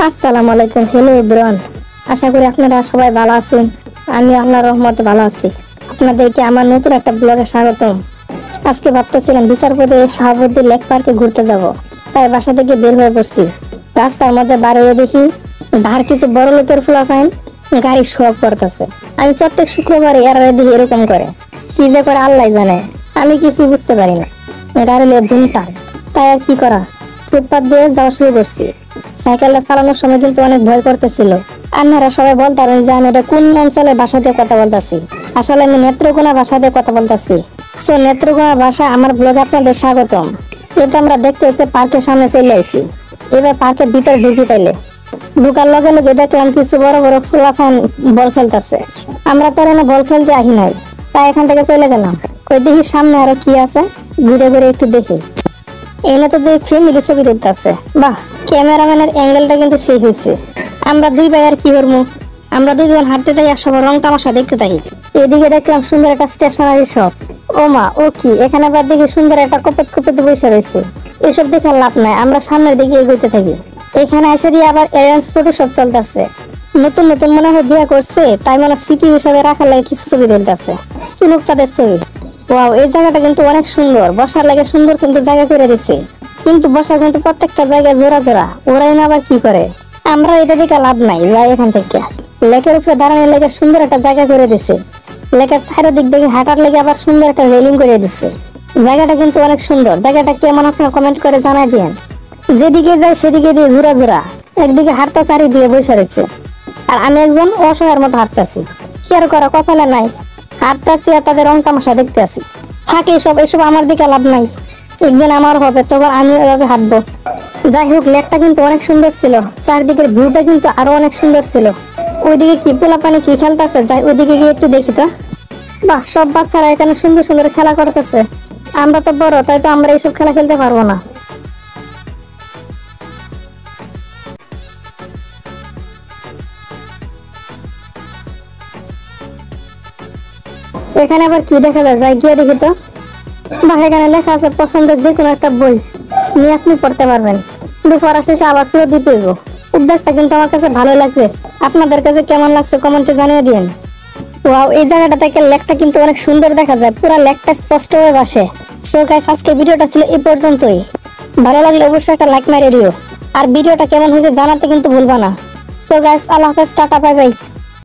আসসালামু আলাইকুম। Hello everyone, আশা করি আপনারা সবাই ভালো আছেন। আমি আল্লাহর রহমতে ভালো আছি। আপনাদেরকে আমার নতুন একটা ব্লগে স্বাগতম। আজকে ভাবতেছিলাম বিচারপতি শাহাবুদ্দিন লেক পার্কে ঘুরতে যাব, তাই বাসা থেকে বের হয়ে পড়ছি। রাস্তার মধ্যে বার হয়ে দেখি ধার কিছু বড় লোকের ফুলাফাইন গাড়ি শো অফ করতেছে। আমি প্রত্যেক শুক্রবারে এরা দেখি এরকম করে, কি যে করে আল্লাহ জানে। আমি কিছু বুঝতে পারি না, গাড়ি নিয়ে ধুমটান। তাই আর কি করা, ফুটপাত দিয়ে যাওয়া শুরু করছি। সাইকেলটা চালানোর সময় কিন্তু অনেক ভয় করতেছিল। আপনারা সবাই বলতারেন যে আমি এটা কোন অঞ্চলের ভাষা দিয়ে কথা বলতেছি। আসলে আমি নেত্রকোনা ভাষা দিয়ে কথা বলতেছি। সো নেত্রকোনা ভাষা আমার ব্লগে আপনাদের স্বাগতম। এটা আমরা দেখতে দেখতে পার্কের সামনে চলে আসি। এবার পার্কের ভিতরে ঢুকি তাইলে ঢুকার লগে লগে দেখলাম কিছু বড় বড় ফুলাফান বল খেলতেছে। আমরা তো এখানে বল খেলতে আহি নাই, তাই এখান থেকে চলে গেলাম। কই দেখি সামনে আরো কি আছে, ঘুরে ঘুরে একটু দেখি। এনে তো দুই ফ্যামিলি ছবি তুলতেছে। বাহ, ক্যামেরাম্যানের অ্যাঙ্গেলটা কিন্তু সেই হয়েছে। আমরা দুই ভাই আর কি করবো, আমরা দুইজন হাঁটতে তাই আর সবার রং তামাশা দেখতে থাকি। এদিকে দেখলাম সুন্দর একটা স্টেশনারি শপ। ও মা, ও কি, এখানে আবার দেখি সুন্দর একটা কপেত কপেত বসে রয়েছে। এসব দেখে লাভ নাই, আমরা সামনের দিকে এগোতে থাকি। এখানে এসে দিয়ে আবার অ্যারেঞ্জ ফটো সব চলতেছে। নতুন নতুন মনে হয় বিয়ে করছে, তাই মনে স্মৃতি হিসাবে রাখার লাগে কিছু ছবি তুলতেছে। তুলুক তাদের ছবি। ওয়াও, এই জায়গাটা কিন্তু অনেক সুন্দর, বসার লাগে সুন্দর কিন্তু জায়গা করে দিছে। কিন্তু বসার কিন্তু প্রত্যেকটা জায়গায় জোড়া জোড়া, ওরাই না আবার কি করে। আমরা এটা দিকে লাভ নাই, যাই এখান থেকে। লেকের উপরে দাঁড়ানোর লেগে সুন্দর একটা জায়গা করে দিছে। লেকের চারিদিক দেখে হাঁটার লেগে আবার সুন্দর একটা রেলিং করে দিছে। জায়গাটা কিন্তু অনেক সুন্দর। জায়গাটা কেমন আপনারা কমেন্ট করে জানাই দিন। যেদিকে যাই সেদিকে দিয়ে জোড়া জোড়া, একদিকে হাঁটতে চারি দিয়ে বসে রয়েছে, আর আমি একজন অসহায়ের মতো হাঁটতেছি। কি আর করা, কপালে নাই। হাঁটতেছি আর তাদের রং তামাশা দেখতে আসি। থাকে এসব আমার দিকে লাভ নাই। একদিন আমার হবে, তখন আমি এভাবে হাঁটবো। যাই হোক, লেকটা কিন্তু অনেক সুন্দর ছিল, চারদিকের ভিউটা কিন্তু আরো অনেক সুন্দর ছিল। ওইদিকে কি পোলা পানি কি খেলতেছে, যাই ওইদিকে গিয়ে একটু দেখি তো। বাহ, সব বাচ্চারা এখানে সুন্দর সুন্দর খেলা করতেছে। আমরা তো বড়, তাই তো আমরা এইসব খেলা খেলতে পারবো না। এখানে আবার কি দেখা যায়, যাই গিয়ে দেখি তো। বাহ, এখানে লেখা আছে পছন্দের যে কোনো একটা বই নিয়ে আপনি পড়তে পারবেন, কিন্তু পড়া শেষে আবার ফেরত দিতে হইব। উদ্যোগটা কিন্তু আমার কাছে ভালো লাগছে। আপনাদের কাছে কেমন লাগছে কমেন্টে জানিয়ে দিন। ওয়াও, এই জায়গাটা থেকে লেকটা কিন্তু অনেক সুন্দর দেখা যায়, পুরো লেকটা স্পষ্ট হয়ে বসে। সো গাইস, আজকে ভিডিওটা ছিল এই পর্যন্তই। ভালো লাগলে অবশ্যই একটা লাইক মারিয়ে দিও, আর ভিডিওটা কেমন হয়েছে জানাতে কিন্তু ভুলবা না। সো গাইস, আল্লাহ হাফেজ, টাটা, বাই বাই।